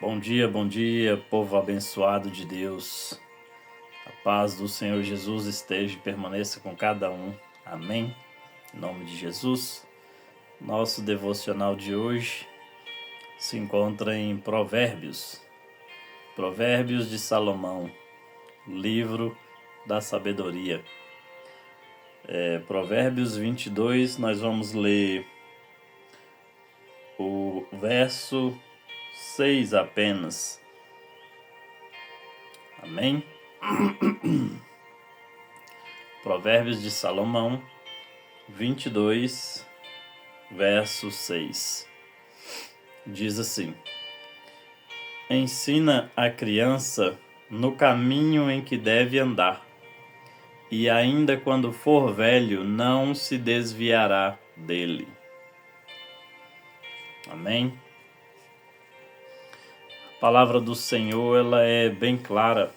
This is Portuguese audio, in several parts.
bom dia, povo abençoado de Deus. A paz do Senhor Jesus esteja e permaneça com cada um. Amém? Em nome de Jesus. Nosso devocional de hoje se encontra em Provérbios. Provérbios de Salomão, livro da sabedoria. Provérbios 22, nós vamos ler o verso 6 apenas. Amém? Provérbios de Salomão 22, verso 6. Diz assim: Ensina a criança no caminho em que deve andar, e ainda quando for velho não se desviará dele. Amém? A palavra do Senhor ela é bem clara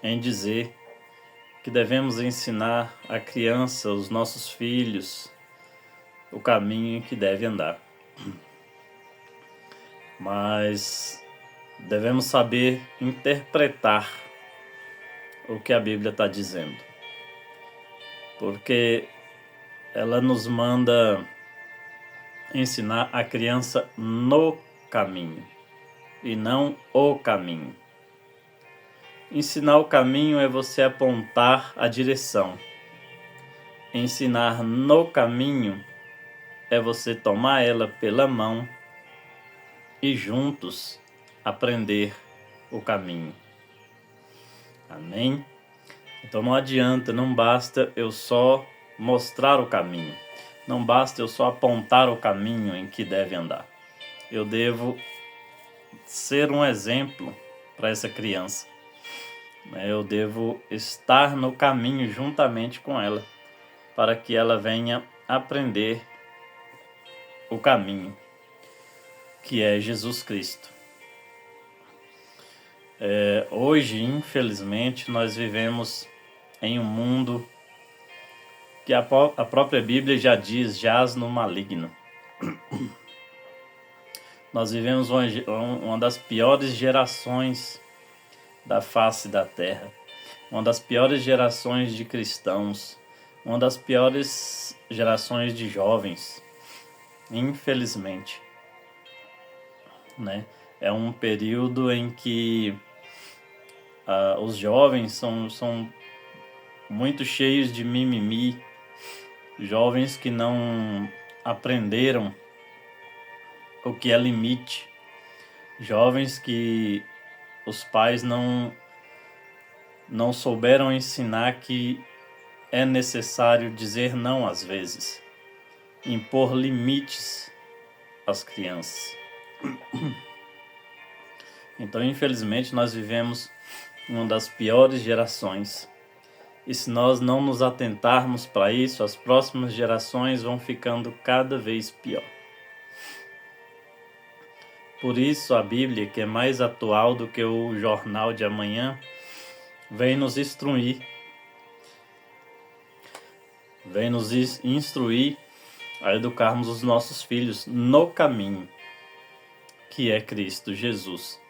em dizer que devemos ensinar a criança, os nossos filhos, o caminho em que deve andar. Mas devemos saber interpretar o que a Bíblia está dizendo, porque ela nos manda ensinar a criança no caminho e não o caminho. Ensinar o caminho é você apontar a direção. Ensinar no caminho é você tomar ela pela mão e juntos aprender o caminho. Amém? Então não adianta, não basta eu só mostrar o caminho. Não basta eu só apontar o caminho em que deve andar. Eu devo ser um exemplo para essa criança. Eu devo estar no caminho juntamente com ela, para que ela venha aprender o caminho, que é Jesus Cristo. Hoje, infelizmente, nós vivemos em um mundo que a própria Bíblia já diz, jaz no maligno. Nós vivemos uma das piores gerações da face da terra, uma das piores gerações de cristãos, uma das piores gerações de jovens, infelizmente, né? É um período em que os jovens são muito cheios de mimimi, jovens que não aprenderam o que é limite, jovens que os pais não souberam ensinar que é necessário dizer não às vezes, impor limites às crianças. Então, infelizmente, nós vivemos uma das piores gerações. E se nós não nos atentarmos para isso, as próximas gerações vão ficando cada vez pior. Por isso, a Bíblia, que é mais atual do que o jornal de amanhã, vem nos instruir a educarmos os nossos filhos no caminho, que é Cristo Jesus.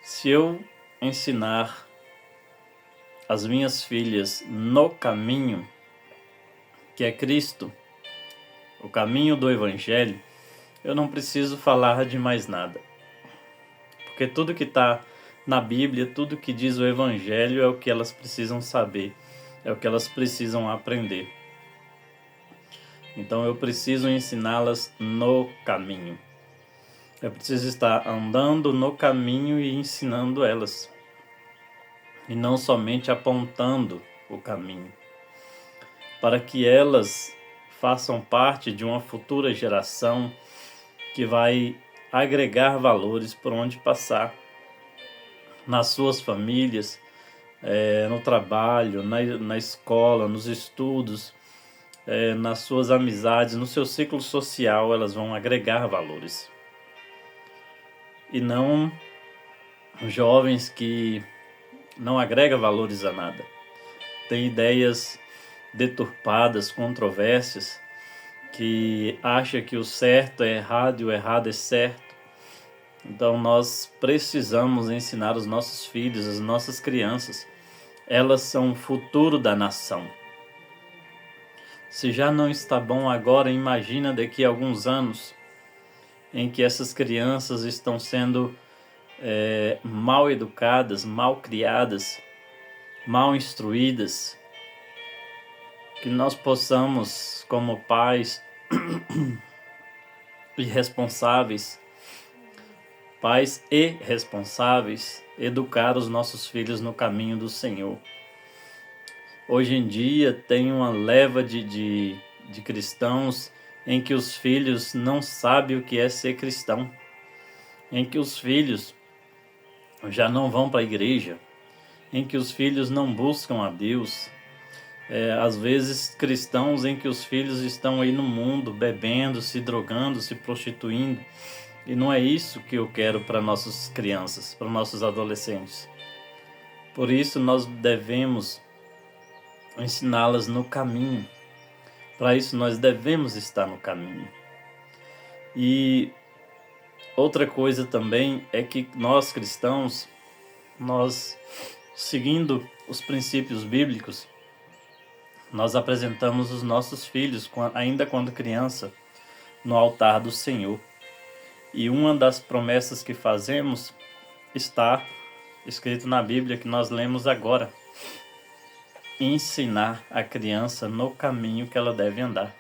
Se eu ensinar as minhas filhas no caminho, que é Cristo, o caminho do Evangelho, eu não preciso falar de mais nada. Porque tudo que está na Bíblia, tudo que diz o Evangelho é o que elas precisam saber, é o que elas precisam aprender. Então eu preciso ensiná-las no caminho. Eu preciso estar andando no caminho e ensinando elas. E não somente apontando o caminho. Para que elas façam parte de uma futura geração que vai agregar valores por onde passar. Nas suas famílias, no trabalho, na escola, nos estudos, nas suas amizades, no seu ciclo social, elas vão agregar valores. E não jovens que não agregam valores a nada. Tem ideias deturpadas, controvérsias, que acha que o certo é errado e o errado é certo. Então nós precisamos ensinar os nossos filhos, as nossas crianças. Elas são o futuro da nação. Se já não está bom agora, imagina daqui a alguns anos em que essas crianças estão sendo mal educadas, mal criadas, mal instruídas. Que nós possamos, como pais e responsáveis, educar os nossos filhos no caminho do Senhor. Hoje em dia tem uma leva de cristãos em que os filhos não sabem o que é ser cristão, em que os filhos já não vão para a igreja, em que os filhos não buscam a Deus. Às vezes cristãos em que os filhos estão aí no mundo bebendo, se drogando, se prostituindo. E não é isso que eu quero para nossas crianças, para nossos adolescentes. Por isso nós devemos ensiná-las no caminho. Para isso nós devemos estar no caminho. E outra coisa também é que nós cristãos, nós seguindo os princípios bíblicos, nós apresentamos os nossos filhos, ainda quando criança, no altar do Senhor. E uma das promessas que fazemos está escrito na Bíblia que nós lemos agora. Ensinar a criança no caminho que ela deve andar.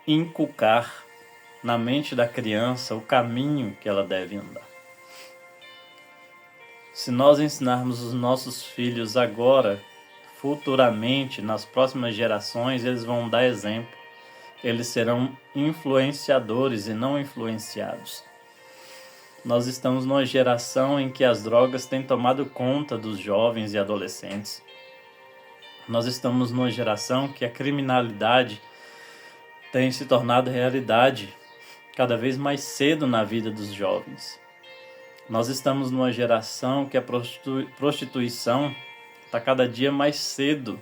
Inculcar na mente da criança o caminho que ela deve andar. Se nós ensinarmos os nossos filhos agora, futuramente, nas próximas gerações, eles vão dar exemplo. Eles serão influenciadores e não influenciados. Nós estamos numa geração em que as drogas têm tomado conta dos jovens e adolescentes. Nós estamos numa geração que a criminalidade tem se tornado realidade cada vez mais cedo na vida dos jovens. Nós estamos numa geração que a prostituição está cada dia mais cedo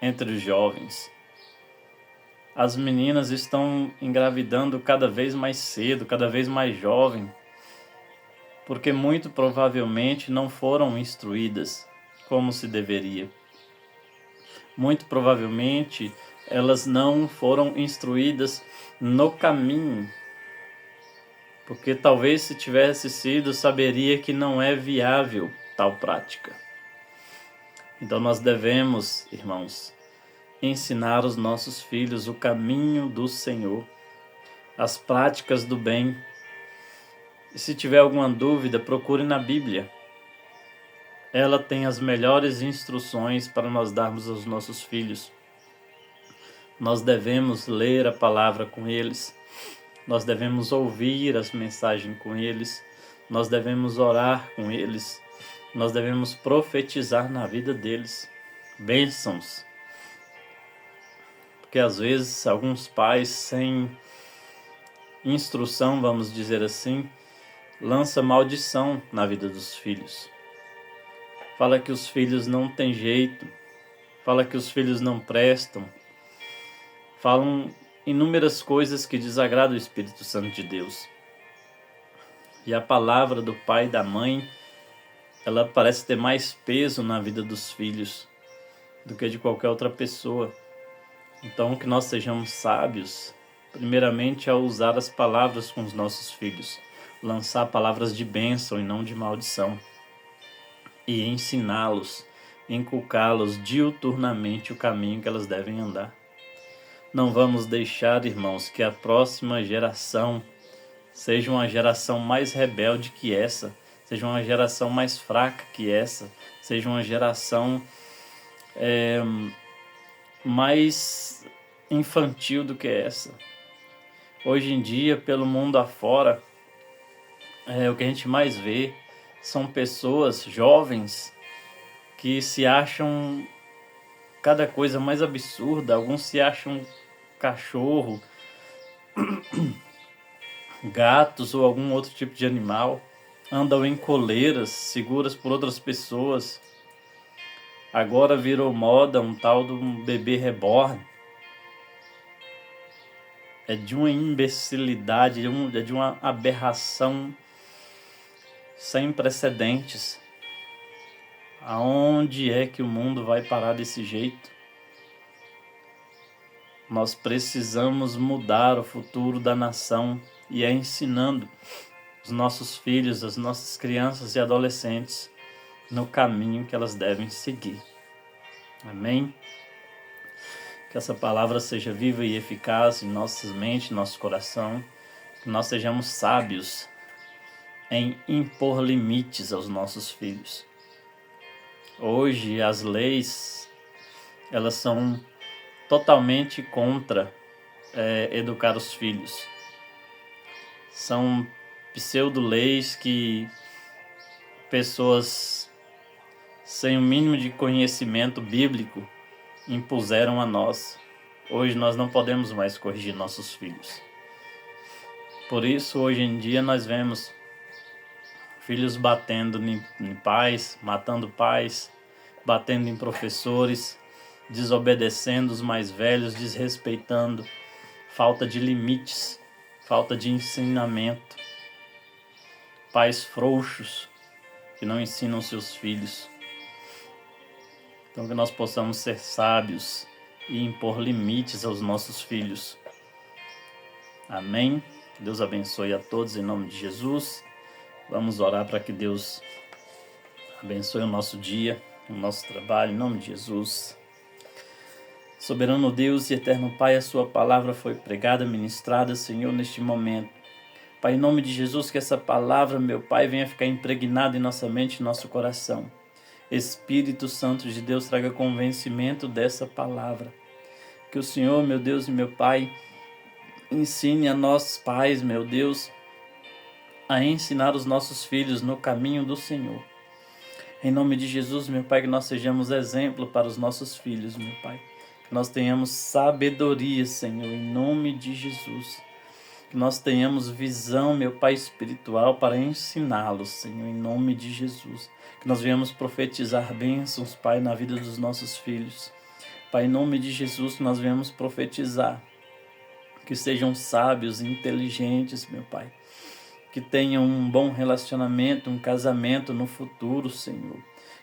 entre os jovens. As meninas estão engravidando cada vez mais cedo, cada vez mais jovem, porque muito provavelmente não foram instruídas como se deveria. Muito provavelmente elas não foram instruídas no caminho, porque talvez se tivesse sido, saberia que não é viável tal prática. Então nós devemos, irmãos, ensinar os nossos filhos o caminho do Senhor, as práticas do bem. E se tiver alguma dúvida, procure na Bíblia. Ela tem as melhores instruções para nós darmos aos nossos filhos. Nós devemos ler a palavra com eles. Nós devemos ouvir as mensagens com eles. Nós devemos orar com eles. Nós devemos profetizar na vida deles. Bênçãos. Porque às vezes alguns pais sem instrução, vamos dizer assim, lançam maldição na vida dos filhos. Fala que os filhos não têm jeito. Fala que os filhos não prestam. Falam inúmeras coisas que desagradam o Espírito Santo de Deus. E a palavra do pai e da mãe, ela parece ter mais peso na vida dos filhos do que de qualquer outra pessoa. Então, que nós sejamos sábios, primeiramente ao usar as palavras com os nossos filhos, lançar palavras de bênção e não de maldição, e ensiná-los, inculcá-los diuturnamente o caminho que elas devem andar. Não vamos deixar, irmãos, que a próxima geração seja uma geração mais rebelde que essa, seja uma geração mais fraca que essa, seja uma geração mais infantil do que essa. Hoje em dia, pelo mundo afora, o que a gente mais vê são pessoas jovens que se acham cada coisa mais absurda. Alguns se acham cachorro, gatos ou algum outro tipo de animal, andam em coleiras seguras por outras pessoas. Agora virou moda um tal de um bebê reborn. é de uma imbecilidade, é de uma aberração sem precedentes. Aonde é que o mundo vai parar desse jeito? Nós precisamos mudar o futuro da nação e é ensinando os nossos filhos, as nossas crianças e adolescentes no caminho que elas devem seguir. Amém? Que essa palavra seja viva e eficaz em nossas mentes, em nosso coração. Que nós sejamos sábios em impor limites aos nossos filhos. Hoje as leis, elas são totalmente contra educar os filhos. São pseudo-leis que pessoas sem o mínimo de conhecimento bíblico impuseram a nós. Hoje nós não podemos mais corrigir nossos filhos. Por isso, hoje em dia, nós vemos filhos batendo em pais, matando pais, batendo em professores, desobedecendo os mais velhos, desrespeitando, falta de limites, falta de ensinamento, pais frouxos que não ensinam seus filhos. Então que nós possamos ser sábios e impor limites aos nossos filhos. Amém? Que Deus abençoe a todos em nome de Jesus. Vamos orar para que Deus abençoe o nosso dia, o nosso trabalho, em nome de Jesus. Soberano Deus e eterno Pai, a sua palavra foi pregada, ministrada, Senhor, neste momento. Pai, em nome de Jesus, que essa palavra, meu Pai, venha ficar impregnada em nossa mente e nosso coração. Espírito Santo de Deus, traga convencimento dessa palavra. Que o Senhor, meu Deus e meu Pai, ensine a nós, pais, meu Deus, a ensinar os nossos filhos no caminho do Senhor. Em nome de Jesus, meu Pai, que nós sejamos exemplo para os nossos filhos, meu Pai. Que nós tenhamos sabedoria, Senhor, em nome de Jesus. Que nós tenhamos visão, meu Pai, espiritual para ensiná-los, Senhor, em nome de Jesus. Que nós venhamos profetizar bênçãos, Pai, na vida dos nossos filhos. Pai, em nome de Jesus, que nós venhamos profetizar. Que sejam sábios, inteligentes, meu Pai. Que tenham um bom relacionamento, um casamento no futuro, Senhor.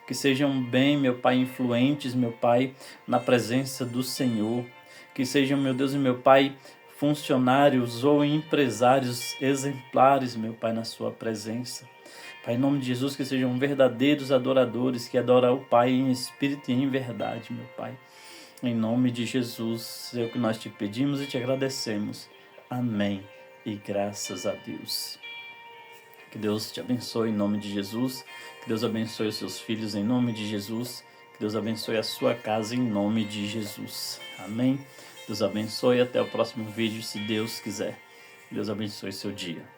Que sejam bem, meu Pai, influentes, meu Pai, na presença do Senhor. Que sejam, meu Deus e meu Pai, funcionários ou empresários exemplares, meu Pai, na sua presença. Pai, em nome de Jesus, que sejam verdadeiros adoradores, que adoram o Pai em espírito e em verdade, meu Pai. Em nome de Jesus, é o que nós te pedimos e te agradecemos. Amém. E graças a Deus. Que Deus te abençoe em nome de Jesus. Que Deus abençoe os seus filhos em nome de Jesus. Que Deus abençoe a sua casa em nome de Jesus. Amém. Deus abençoe. Até o próximo vídeo, se Deus quiser. Deus abençoe seu dia.